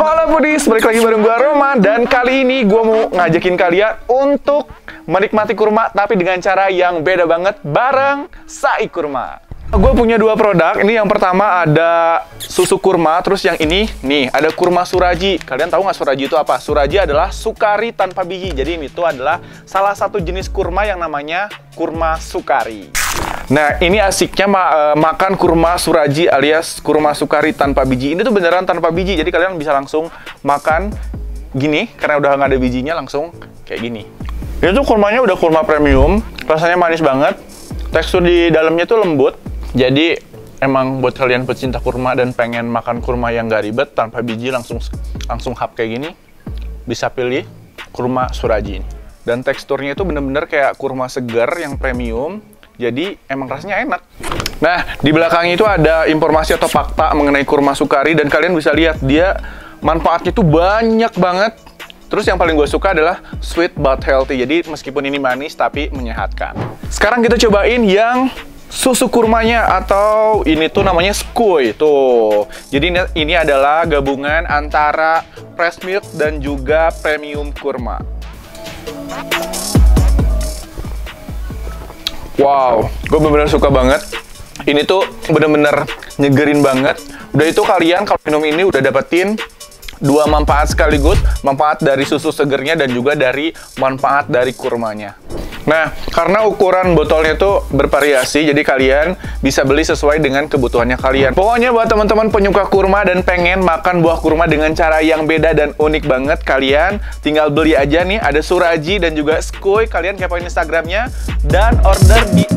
Halo Foodies, balik lagi bareng gue Roma. Dan kali ini gue mau ngajakin kalian untuk menikmati kurma tapi dengan cara yang beda banget bareng Sai Kurma. Gue punya dua produk. Ini yang pertama ada susu kurma, terus yang ini nih ada kurma suraji. Kalian tahu nggak suraji itu apa? Suraji adalah sukari tanpa biji. Jadi ini tuh adalah salah satu jenis kurma yang namanya kurma sukari. Nah, ini asiknya makan kurma suraji alias kurma sukari tanpa biji. Ini tuh beneran tanpa biji, jadi kalian bisa langsung makan gini, karena udah nggak ada bijinya, langsung kayak gini. Ini tuh kurmanya udah kurma premium, rasanya manis banget, tekstur di dalamnya tuh lembut. Jadi emang buat kalian pecinta kurma dan pengen makan kurma yang nggak ribet, tanpa biji, langsung hap kayak gini, bisa pilih kurma suraji ini. Dan teksturnya itu bener-bener kayak kurma segar yang premium. Jadi emang rasanya enak. Nah, di belakangnya itu ada informasi atau fakta mengenai kurma sukari dan kalian bisa lihat dia manfaatnya itu banyak banget. Terus yang paling gue suka adalah sweet but healthy. Jadi meskipun ini manis tapi menyehatkan. Sekarang kita cobain yang susu kurmanya atau ini tuh namanya Skoy tuh. Jadi ini adalah gabungan antara fresh milk dan juga premium kurma. Wow, gue bener-bener suka banget. Ini tuh bener-bener nyegerin banget. Udah itu kalian kalau minum ini udah dapetin dua manfaat sekaligus. Manfaat dari susu segernya dan juga dari manfaat dari kurmanya. Nah, karena ukuran botolnya tuh bervariasi, jadi kalian bisa beli sesuai dengan kebutuhannya kalian. Pokoknya buat teman-teman penyuka kurma dan pengen makan buah kurma dengan cara yang beda dan unik banget, kalian tinggal beli aja nih, ada suraji dan juga Skoy. Kalian kepoin Instagramnya dan order di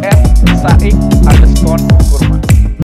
@saik_kurma.